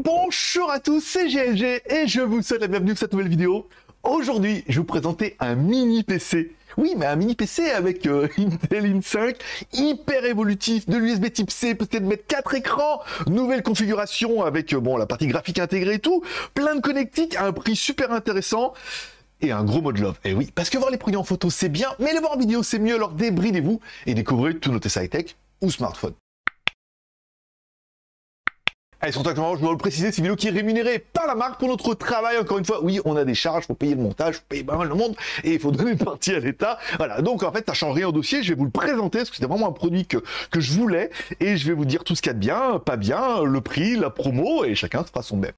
Bonjour à tous, c'est GLG et je vous souhaite la bienvenue sur cette nouvelle vidéo. Aujourd'hui, je vais vous présenter un mini PC. Oui, mais un mini PC avec Intel i5, hyper évolutif, de l'USB type C, peut-être mettre 4 écrans, nouvelle configuration avec la partie graphique intégrée et tout, plein de connectiques à un prix super intéressant. Et un gros mode love. Et oui, parce que voir les produits en photo c'est bien, mais les voir en vidéo c'est mieux, alors débridez-vous et découvrez tous nos tests high-tech ou smartphone. Allez, surtout actuellement, je dois le préciser, c'est une vidéo qui est rémunérée par la marque pour notre travail. Encore une fois, oui, on a des charges, il faut payer le montage, il faut payer pas mal de monde, et il faut donner une partie à l'État. Voilà, donc en fait, ça change rien au dossier, je vais vous le présenter, parce que c'était vraiment un produit que je voulais, et je vais vous dire tout ce qu'il y a de bien, pas bien, le prix, la promo, et chacun fera son même.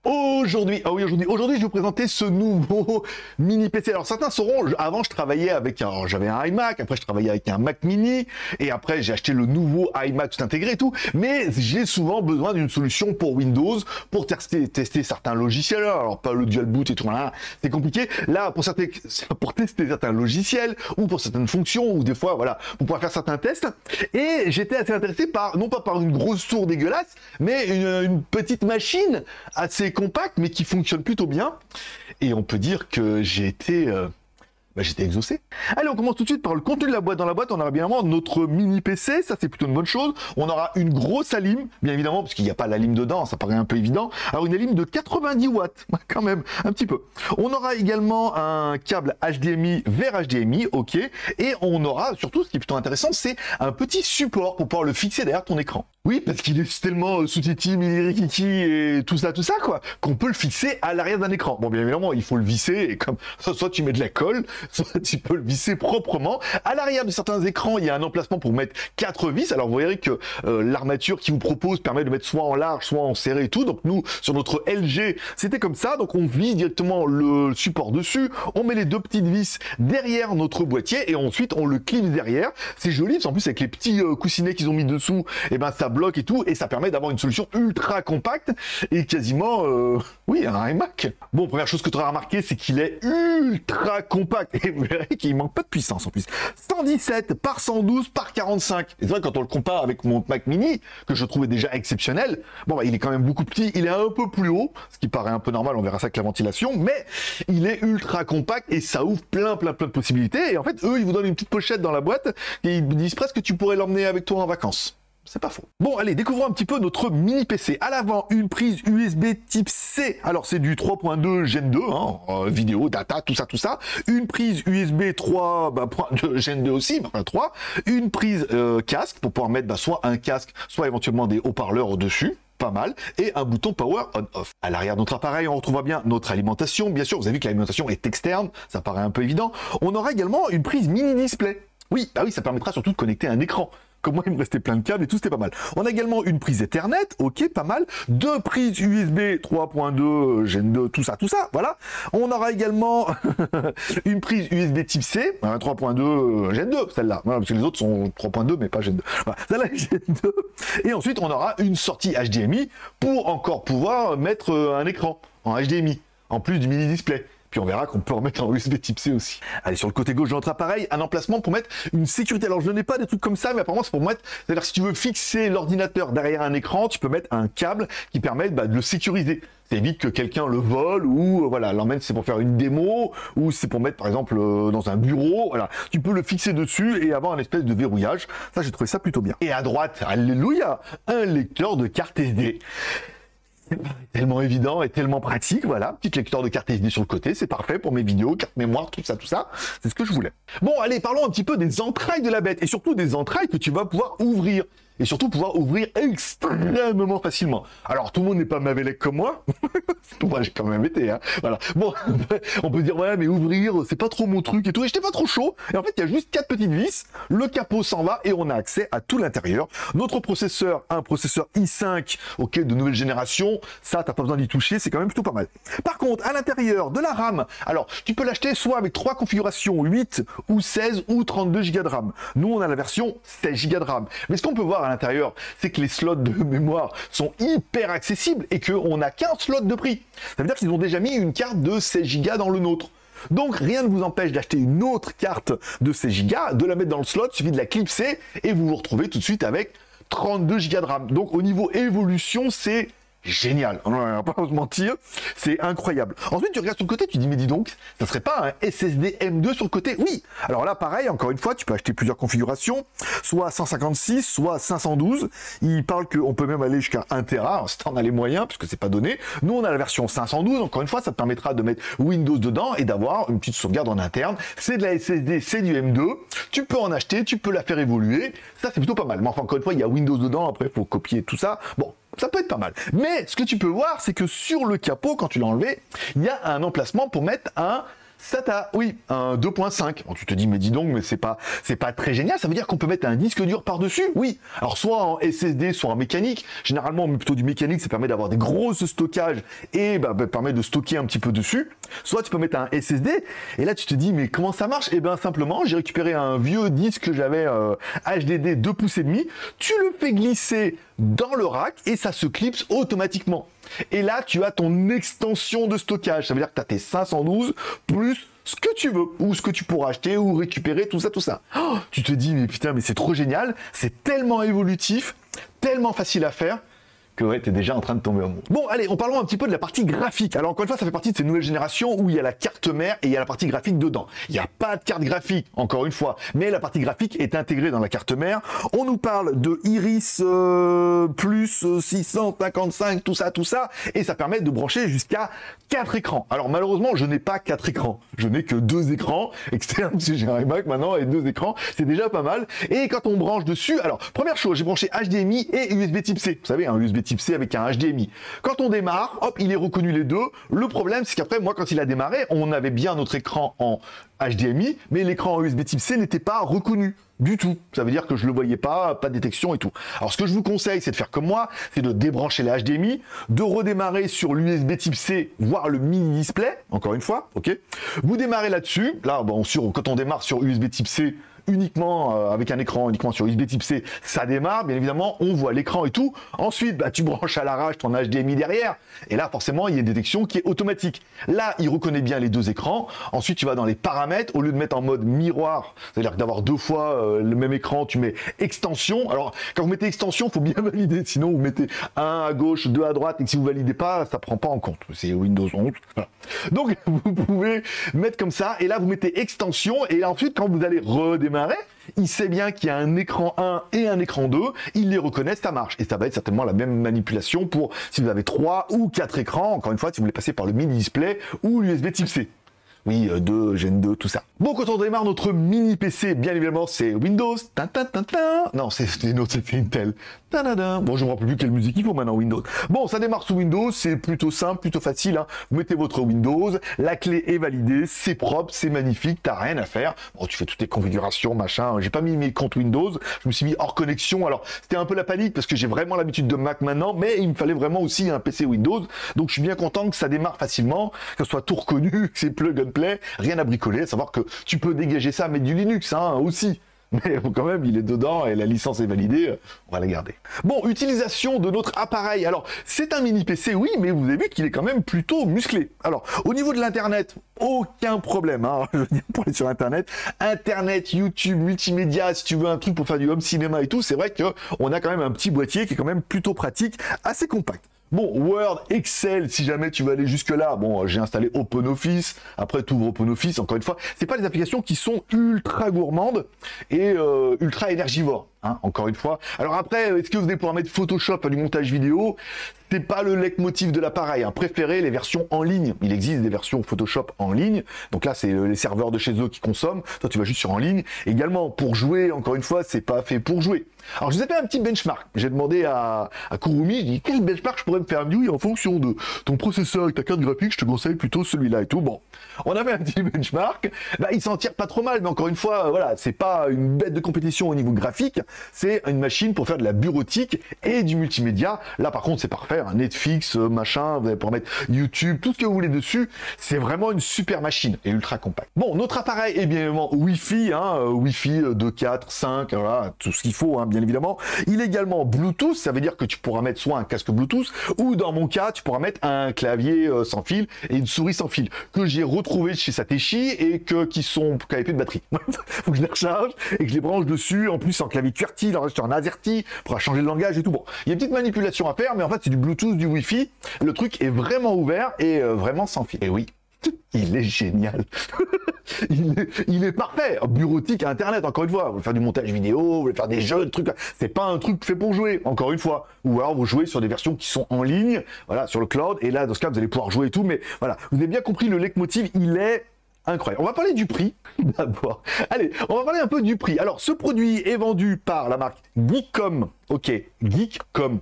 Aujourd'hui, je vais vous présenter ce nouveau mini PC. Alors certains sauront, avant je travaillais avec j'avais un iMac, après je travaillais avec un Mac mini, et après j'ai acheté le nouveau iMac tout intégré et tout, mais j'ai souvent besoin d'une solution pour Windows, pour tester certains logiciels, alors pas le dual boot et tout, là, c'est compliqué. Là, pour tester certains logiciels, ou pour certaines fonctions, ou des fois, voilà, pour pouvoir faire certains tests, et j'étais assez intéressé par, non pas par une grosse tour dégueulasse, mais une petite machine assez compact mais qui fonctionne plutôt bien, et on peut dire que j'étais exaucé. Allez, on commence tout de suite par le contenu de la boîte. Dans la boîte, on aura bien évidemment notre mini PC, ça c'est plutôt une bonne chose. On aura une grosse alim, bien évidemment, parce qu'il n'y a pas la lime dedans, ça paraît un peu évident. Alors une alim de 90 watts, quand même, un petit peu. On aura également un câble HDMI vers HDMI, ok, et on aura, surtout, ce qui est plutôt intéressant, c'est un petit support pour pouvoir le fixer derrière ton écran. Oui, parce qu'il est tellement sous-titi, mini-rikiki et tout ça, quoi, qu'on peut le fixer à l'arrière d'un écran. Bon, bien évidemment, il faut le visser, et comme soit tu mets de la colle, soit tu peux le visser proprement. À l'arrière de certains écrans, il y a un emplacement pour mettre 4 vis. Alors vous verrez que l'armature qui vous propose permet de mettre soit en large, soit en serré et tout. Donc nous, sur notre LG, c'était comme ça. Donc on vise directement le support dessus. On met les deux petites vis derrière notre boîtier et ensuite on le clipse derrière. C'est joli, en plus avec les petits coussinets qu'ils ont mis dessous, et ben ça bloque et tout, et ça permet d'avoir une solution ultra compacte et quasiment, oui, un iMac. Bon, première chose que tu auras remarqué, c'est qu'il est ultra compact. Et vous verrez qu'il manque pas de puissance en plus. 117 par 112 par 45. Et c'est vrai, quand on le compare avec mon Mac mini, que je trouvais déjà exceptionnel, bon, bah, il est quand même beaucoup petit, il est un peu plus haut, ce qui paraît un peu normal, on verra ça avec la ventilation, mais il est ultra compact et ça ouvre plein de possibilités. Et en fait, eux, ils vous donnent une petite pochette dans la boîte et ils disent presque que tu pourrais l'emmener avec toi en vacances. C'est pas faux. Bon, allez, découvrons un petit peu notre mini PC. À l'avant, une prise USB type C. Alors, c'est du 3.2 Gen 2, vidéo, data, tout ça. Une prise USB 3.2 Gen 2 aussi, enfin 3. Une prise casque pour pouvoir mettre soit un casque, soit éventuellement des haut-parleurs au-dessus. Pas mal, et un bouton power on-off. À l'arrière de notre appareil, on retrouvera bien notre alimentation. Bien sûr, vous avez vu que l'alimentation est externe, ça paraît un peu évident. On aura également une prise mini display. Oui, bah oui, ça permettra surtout de connecter un écran. Comme moi, il me restait plein de câbles et tout, c'était pas mal. On a également une prise Ethernet, ok, pas mal. Deux prises USB 3.2, Gen 2, tout ça, voilà. On aura également une prise USB type C, 3.2 Gen 2, celle-là. Voilà, parce que les autres sont 3.2, mais pas Gen 2. Voilà, celle-là est Gen 2. Et ensuite, on aura une sortie HDMI pour encore pouvoir mettre un écran en HDMI, en plus du mini display. Puis on verra qu'on peut remettre en USB type C aussi. Allez, sur le côté gauche de notre appareil, un emplacement pour mettre une sécurité. Alors je n'ai pas des trucs comme ça, mais apparemment c'est pour mettre, c'est-à-dire si tu veux fixer l'ordinateur derrière un écran, tu peux mettre un câble qui permet de le sécuriser. Ça évite que quelqu'un le vole ou voilà, l'emmène, c'est pour faire une démo ou c'est pour mettre par exemple dans un bureau. Voilà, tu peux le fixer dessus et avoir un espèce de verrouillage. Ça, j'ai trouvé ça plutôt bien. Et à droite, alléluia, un lecteur de carte SD. Tellement évident et tellement pratique, voilà, petit lecteur de carte SD sur le côté, c'est parfait pour mes vidéos, carte mémoire, tout ça, c'est ce que je voulais. Bon, allez, parlons un petit peu des entrailles de la bête, et surtout des entrailles que tu vas pouvoir ouvrir. Et surtout pouvoir ouvrir extrêmement facilement. Alors tout le monde n'est pas mavelec comme moi. Moi j'ai quand même été, hein. Voilà. Bon, on peut dire ouais mais ouvrir c'est pas trop mon truc et tout. Et j'étais pas trop chaud. Et en fait il y a juste 4 petites vis. Le capot s'en va et on a accès à tout l'intérieur. Notre processeur, un processeur i5, ok, de nouvelle génération. Ça t'as pas besoin d'y toucher, c'est quand même plutôt pas mal. Par contre à l'intérieur de la RAM, alors tu peux l'acheter soit avec 3 configurations, 8 ou 16 ou 32 Go de RAM. Nous on a la version 16 Go de RAM. Mais ce qu'on peut voir à l'intérieur, c'est que les slots de mémoire sont hyper accessibles et qu'on n'a qu'un slot de prix. Ça veut dire qu'ils ont déjà mis une carte de 16 Go dans le nôtre. Donc rien ne vous empêche d'acheter une autre carte de 16 Go, de la mettre dans le slot, il suffit de la clipser et vous vous retrouvez tout de suite avec 32 Go de RAM. Donc au niveau évolution, c'est génial, on va pas se mentir, c'est incroyable. Ensuite, tu regardes sur le côté, tu dis, mais dis donc, ça serait pas un SSD M2 sur le côté? Oui. Alors là, pareil, encore une fois, tu peux acheter plusieurs configurations, soit 156, soit 512. Il parle qu'on peut même aller jusqu'à 1 Tera, si t'en as les moyens, parce que c'est pas donné. Nous, on a la version 512, encore une fois, ça te permettra de mettre Windows dedans et d'avoir une petite sauvegarde en interne. C'est de la SSD, c'est du M2. Tu peux en acheter, tu peux la faire évoluer. Ça, c'est plutôt pas mal. Mais enfin, encore une fois, il y a Windows dedans, après, il faut copier tout ça. Bon, ça peut être pas mal. Mais ce que tu peux voir, c'est que sur le capot, quand tu l'as enlevé, il y a un emplacement pour mettre un SATA, oui, un 2.5. Bon, tu te dis, mais dis donc, mais c'est pas très génial. Ça veut dire qu'on peut mettre un disque dur par-dessus? Oui. Alors, soit en SSD, soit en mécanique. Généralement, mais plutôt du mécanique, ça permet d'avoir des grosses stockages et permet de stocker un petit peu dessus. Soit tu peux mettre un SSD. Et là, tu te dis, mais comment ça marche? Eh bien, simplement, j'ai récupéré un vieux disque que j'avais HDD 2 pouces et demi. Tu le fais glisser dans le rack et ça se clipse automatiquement. Et là, tu as ton extension de stockage. Ça veut dire que tu as tes 512 plus ce que tu veux, ou ce que tu pourras acheter, ou récupérer, tout ça, tout ça. Oh, tu te dis, mais putain, mais c'est trop génial. C'est tellement évolutif, tellement facile à faire, que ouais, t'es déjà en train de tomber amoureux. Bon, allez, on parlons un petit peu de la partie graphique. Alors, encore une fois, ça fait partie de ces nouvelles générations où il y a la carte mère et il y a la partie graphique dedans. Il n'y a pas de carte graphique, encore une fois, mais la partie graphique est intégrée dans la carte mère. On nous parle de Iris plus 655, tout ça, et ça permet de brancher jusqu'à 4 écrans. Alors, malheureusement, je n'ai pas 4 écrans. Je n'ai que 2 écrans externes, parce que j'ai un iMac maintenant, et 2 écrans, c'est déjà pas mal. Et quand on branche dessus, alors, première chose, j'ai branché HDMI et USB Type C. Vous savez, un USB Type C avec un HDMI. Quand on démarre, hop, il est reconnu les deux. Le problème, c'est qu'après, moi, quand il a démarré, on avait bien notre écran en HDMI, mais l'écran en USB Type C n'était pas reconnu du tout. Ça veut dire que je le voyais pas de détection et tout. Alors, ce que je vous conseille, c'est de faire comme moi, c'est de débrancher les HDMI, de redémarrer sur l'USB Type C, voire le mini display, encore une fois, ok. Vous démarrez là-dessus. Là, bon, quand on démarre sur USB Type C, uniquement avec un écran uniquement sur USB Type C, ça démarre, bien évidemment, on voit l'écran et tout. Ensuite, tu branches à l'arrache ton HDMI derrière, et là, forcément, il y a une détection qui est automatique. Là, il reconnaît bien les 2 écrans. Ensuite, tu vas dans les paramètres, au lieu de mettre en mode miroir, c'est-à-dire d'avoir 2 fois le même écran, tu mets extension. Alors, quand vous mettez extension, il faut bien valider, sinon vous mettez 1 à gauche, 2 à droite, et que si vous validez pas, ça prend pas en compte. C'est Windows 11. Voilà. Donc, vous pouvez mettre comme ça, et là, vous mettez extension, et là, ensuite, quand vous allez redémarrer, il sait bien qu'il y a un écran 1 et un écran 2, il les reconnaît, ça marche. Et ça va être certainement la même manipulation pour si vous avez 3 ou 4 écrans, encore une fois, si vous voulez passer par le mini display ou l'USB Type C. Oui, 2, Gen 2, tout ça. Bon, quand on démarre notre mini PC, bien évidemment, c'est Windows. Non, c'est une autre, c'est Intel. Bon, je ne me rappelle plus quelle musique il faut maintenant, Windows. Bon, ça démarre sous Windows, c'est plutôt simple, plutôt facile. Hein. Vous mettez votre Windows, la clé est validée, c'est propre, c'est magnifique, t'as rien à faire. Bon, tu fais toutes tes configurations, machin. J'ai pas mis mes comptes Windows, je me suis mis hors connexion. Alors, c'était un peu la panique parce que j'ai vraiment l'habitude de Mac maintenant, mais il me fallait vraiment aussi un PC Windows. Donc, je suis bien content que ça démarre facilement, que ce soit tout reconnu, que c'est plug and play, rien à bricoler. À savoir que tu peux dégager ça, mettre du Linux, hein, aussi. Mais quand même, il est dedans et la licence est validée, on va la garder. Bon, utilisation de notre appareil. Alors, c'est un mini PC, oui, mais vous avez vu qu'il est quand même plutôt musclé. Alors, au niveau de l'Internet, aucun problème, hein, je veux dire, pour aller sur Internet, YouTube, multimédia, si tu veux un truc pour faire du home cinéma et tout, c'est vrai qu'on a quand même un petit boîtier qui est quand même plutôt pratique, assez compact. Bon, Word, Excel, si jamais tu veux aller jusque-là, bon, j'ai installé OpenOffice, après tu ouvres OpenOffice, encore une fois, c'est pas des applications qui sont ultra gourmandes et ultra énergivores, hein, encore une fois. Alors après, est-ce que vous allez pouvoir mettre Photoshop à du montage vidéo? C'est pas le leitmotiv de l'appareil, hein. Préférez les versions en ligne. Il existe des versions Photoshop en ligne, donc là c'est les serveurs de chez eux qui consomment, toi tu vas juste sur en ligne. Également, pour jouer, encore une fois, c'est pas fait pour jouer. Alors je vous ai fait un petit benchmark, j'ai demandé à Kurumi, je dis quel benchmark je pourrais me faire? Oui, en fonction de ton processeur et ta carte graphique, je te conseille plutôt celui-là et tout. Bon, on a fait un petit benchmark, il s'en tire pas trop mal, mais encore une fois, voilà, c'est pas une bête de compétition au niveau graphique, c'est une machine pour faire de la bureautique et du multimédia. Là par contre c'est parfait, hein, Netflix, machin, vous allez pouvoir mettre YouTube, tout ce que vous voulez dessus, c'est vraiment une super machine et ultra compacte. Bon, notre appareil est bien évidemment Wi-Fi, hein, Wi-Fi 2, 4, 5, voilà, tout ce qu'il faut, hein, bien évidemment. Il est également Bluetooth, ça veut dire que tu pourras mettre soit un casque Bluetooth, ou dans mon cas, tu pourras mettre un clavier sans fil et une souris sans fil, que j'ai retrouvé chez Satechi et qui avaient plus de batterie. Faut que je les recharge et que je les branche dessus, en plus en clavier QWERTY, il en reste un AZERTY, pour changer de langage et tout. Bon, il y a une petite manipulation à faire, mais en fait, c'est du Bluetooth, du Wi-Fi. Le truc est vraiment ouvert et vraiment sans fil. Et oui, il est génial. il est parfait. Bureautique à Internet, encore une fois. Vous voulez faire du montage vidéo, vous voulez faire des jeux, des trucs. C'est pas un truc fait pour jouer, encore une fois. Ou alors vous jouez sur des versions qui sont en ligne, voilà, sur le cloud. Et là, dans ce cas, vous allez pouvoir jouer et tout. Mais voilà, vous avez bien compris, le leitmotiv, il est incroyable. On va parler du prix d'abord. Allez, on va parler un peu du prix. Alors, ce produit est vendu par la marque Geekcom. Ok, Geekcom.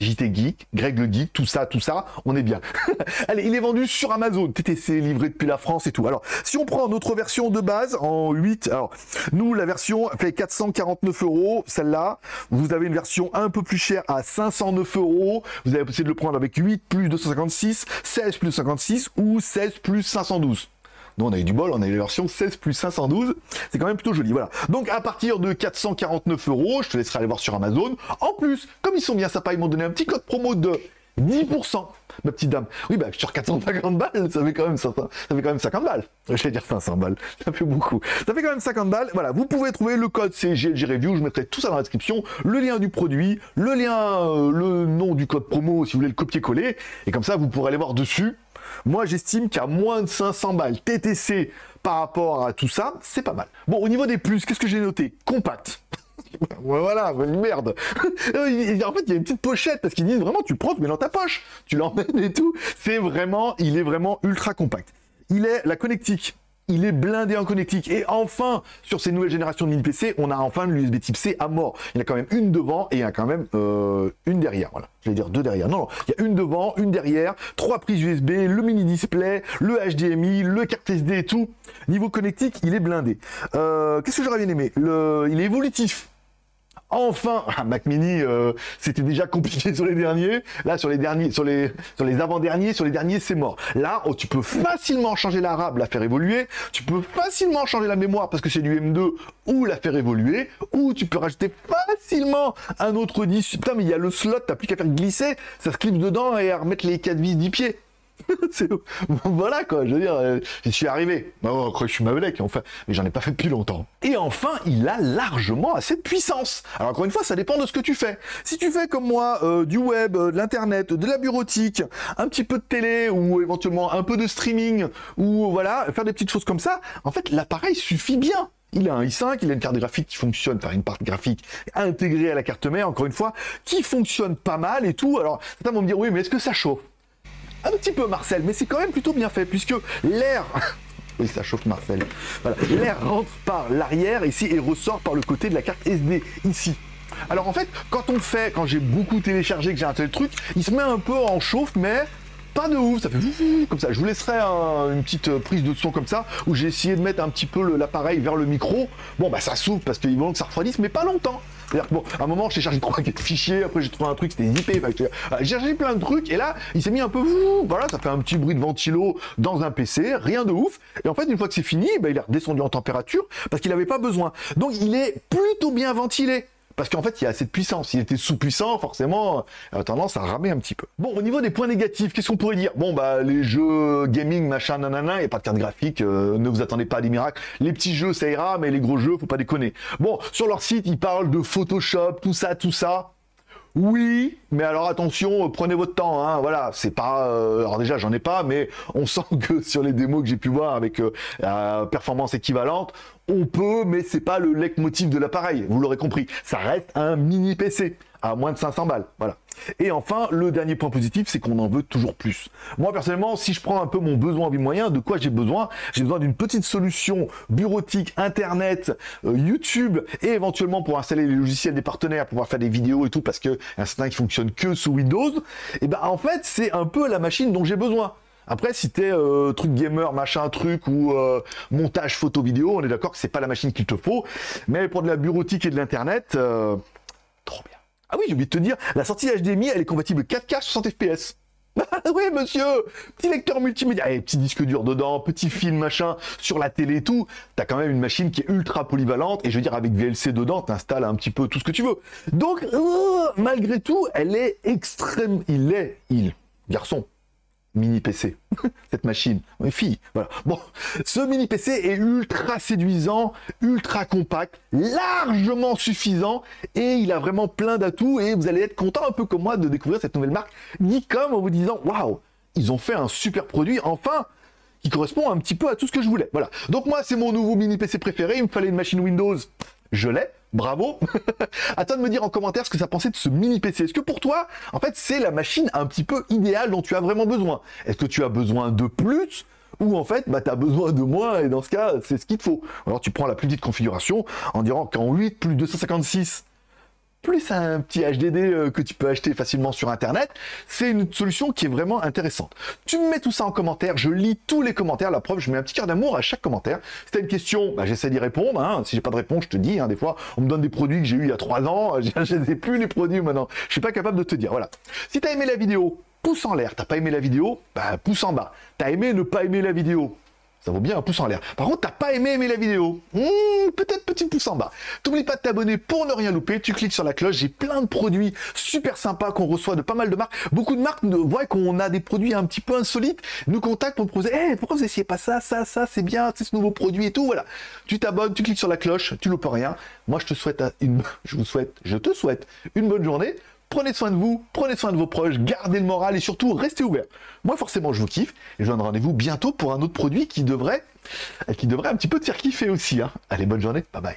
JT Geek, Greg le Geek, tout ça, on est bien. Allez, il est vendu sur Amazon, TTC, livré depuis la France et tout. Alors, si on prend notre version de base en 8, alors, nous, la version fait 449 €, celle-là. Vous avez une version un peu plus chère à 509 €. Vous avez possibilité de le prendre avec 8 plus 256, 16 plus 56 ou 16 plus 512. Nous, on a eu du bol, on a eu la version 16 plus 512. C'est quand même plutôt joli, voilà. Donc, à partir de 449 €, je te laisserai aller voir sur Amazon. En plus, comme ils sont bien sympas, ils m'ont donné un petit code promo de 10%, ma petite dame. Oui, bah, sur 450 balles, ça fait quand même 50 balles. Je vais dire 500 balles, ça fait beaucoup. Ça fait quand même 50 balles. Voilà, vous pouvez trouver le code, c'est GLG Review, je mettrai tout ça dans la description, le lien du produit, le lien, le nom du code promo, si vous voulez le copier-coller. Et comme ça, vous pourrez aller voir dessus. Moi, j'estime qu'à moins de 500 balles TTC par rapport à tout ça, c'est pas mal. Bon, au niveau des plus, qu'est-ce que j'ai noté? Compact. Voilà, une merde. En fait, il y a une petite pochette parce qu'ils disent vraiment, tu le prends, tu mets dans ta poche, tu l'emmènes et tout. Il est vraiment ultra compact. La connectique. Il est blindé en connectique. Et enfin, sur ces nouvelles générations de mini PC, on a enfin l'USB type C à mort. Il y en a quand même une devant et il y en a quand même une derrière. Voilà. Je vais dire deux derrière. Non, il y a une devant, une derrière, 3 prises USB, le mini display, le HDMI, le carte SD et tout. Niveau connectique, il est blindé. Qu'est-ce que j'aurais bien aimé? Il est évolutif. Enfin, un Mac Mini, c'était déjà compliqué sur les derniers. Là, sur les avant-derniers, sur les derniers, c'est mort. Là, tu peux facilement changer la RAM, la faire évoluer. Tu peux facilement changer la mémoire parce que c'est du M2 ou la faire évoluer. Ou tu peux rajouter facilement un autre disque. Putain, mais il y a le slot, t'as plus qu'à faire glisser. Ça se clip dedans et à remettre les 4 vis du pied. Voilà quoi, je veux dire, j'y suis arrivé. Oh, je suis Mavelec, enfin, mais j'en ai pas fait depuis longtemps. Et enfin, il a largement assez de puissance. Alors encore une fois, ça dépend de ce que tu fais. Si tu fais comme moi, du web, de l'internet, de la bureautique, un petit peu de télé ou éventuellement un peu de streaming ou voilà, faire des petites choses comme ça, en fait, l'appareil suffit bien. Il a un i5, il a une carte graphique qui fonctionne, enfin une carte graphique intégrée à la carte mère, encore une fois, qui fonctionne pas mal et tout. Alors certains vont me dire oui, mais est-ce que ça chauffe? Un petit peu Marcel, mais c'est quand même plutôt bien fait puisque l'air, oui ça chauffe Marcel, voilà, l'air rentre par l'arrière ici et ressort par le côté de la carte SD ici. Alors en fait, quand j'ai beaucoup téléchargé, que j'ai un tel truc, il se met un peu en chauffe, mais pas de ouf, ça fait comme ça. Je vous laisserai une petite prise de son comme ça, où j'ai essayé de mettre un petit peu l'appareil vers le micro. Bon bah ça souffle parce qu'il faut que ça refroidisse, mais pas longtemps. C'est-à-dire que bon, à un moment, j'ai chargé 3 fichiers, après j'ai trouvé un truc, c'était zippé, j'ai chargé plein de trucs, et là, il s'est mis un peu, voilà, ça fait un petit bruit de ventilo dans un PC, rien de ouf, et en fait, une fois que c'est fini, bah, il est redescendu en température, parce qu'il n'avait pas besoin. Donc, il est plutôt bien ventilé. Parce qu'en fait, il y a assez de puissance. S'il était sous-puissant, forcément, il a tendance à ramer un petit peu. Bon, au niveau des points négatifs, qu'est-ce qu'on pourrait dire? Bon, bah, les jeux gaming, machin, nanana, il n'y a pas de carte graphique, ne vous attendez pas à des miracles. Les petits jeux, ça ira, mais les gros jeux, faut pas déconner. Bon, sur leur site, ils parlent de Photoshop, tout ça, tout ça. Oui, mais alors attention, prenez votre temps, hein, voilà, c'est pas... alors déjà, j'en ai pas, mais on sent que sur les démos que j'ai pu voir avec performance équivalente, on peut, mais c'est pas le leitmotiv de l'appareil, vous l'aurez compris. Ça reste un mini PC, à moins de 500 balles, voilà. Et enfin, le dernier point positif, c'est qu'on en veut toujours plus. Moi, personnellement, si je prends un peu mon besoin en vie moyen, de quoi j'ai besoin? J'ai besoin d'une petite solution bureautique, Internet, YouTube, et éventuellement pour installer les logiciels des partenaires, pour pouvoir faire des vidéos et tout, parce que un certain qui fonctionne que sous Windows. Et ben, en fait, c'est un peu la machine dont j'ai besoin. Après, si t'es truc gamer, machin, truc, ou montage photo vidéo, on est d'accord que c'est pas la machine qu'il te faut. Mais pour de la bureautique et de l'Internet, trop bien. Ah oui, j'ai oublié de te dire, la sortie HDMI, elle est compatible 4K 60 fps. Oui, monsieur, petit lecteur multimédia, petit disque dur dedans, petit film, machin, sur la télé et tout. T'as quand même une machine qui est ultra polyvalente, et je veux dire, avec VLC dedans, t'installes un petit peu tout ce que tu veux. Donc, malgré tout, elle est extrême. Garçon, mini PC, cette machine, mes filles, voilà. Bon, ce mini PC est ultra séduisant, ultra compact, largement suffisant, et il a vraiment plein d'atouts, et vous allez être content un peu comme moi de découvrir cette nouvelle marque Geekom en vous disant, waouh, ils ont fait un super produit, enfin, qui correspond un petit peu à tout ce que je voulais. Voilà. Donc moi, c'est mon nouveau mini PC préféré, il me fallait une machine Windows, je l'ai. Bravo. À toi de me dire en commentaire ce que ça pensait de ce mini PC. Est-ce que pour toi, en fait, c'est la machine un petit peu idéale dont tu as vraiment besoin? Est-ce que tu as besoin de plus? Ou en fait, bah, tu as besoin de moins et dans ce cas, c'est ce qu'il te faut. Alors tu prends la plus petite configuration en disant qu'en 8 plus 256 plus un petit HDD que tu peux acheter facilement sur internet, c'est une solution qui est vraiment intéressante. Tu me mets tout ça en commentaire, je lis tous les commentaires, la preuve, je mets un petit cœur d'amour à chaque commentaire. Si tu as une question, bah, j'essaie d'y répondre, hein. Si j'ai pas de réponse, je te dis, hein. Des fois, on me donne des produits que j'ai eu il y a 3 ans, je ne sais plus les produits maintenant, je suis pas capable de te dire, voilà. Si tu as aimé la vidéo, pouce en l'air, t'as pas aimé la vidéo, bah, pouce en bas. T'as aimé ne pas aimer la vidéo, ça vaut bien un pouce en l'air. Par contre, t'as pas aimé la vidéo, peut-être petit pouce en bas. T'oublies pas de t'abonner pour ne rien louper, tu cliques sur la cloche, j'ai plein de produits super sympas qu'on reçoit de pas mal de marques. Beaucoup de marques voient qu'on a des produits un petit peu insolites, nous contactent pour nous proposer, hey, pourquoi vous essayez pas ça, c'est bien, c'est ce nouveau produit et tout, voilà. Tu t'abonnes, tu cliques sur la cloche, tu loupes rien. Moi, je te souhaite une bonne journée. Prenez soin de vous, prenez soin de vos proches, gardez le moral et surtout restez ouverts. Moi forcément je vous kiffe et je vous donne rendez-vous bientôt pour un autre produit qui devrait un petit peu te faire kiffer aussi. Hein. Allez, bonne journée, bye bye.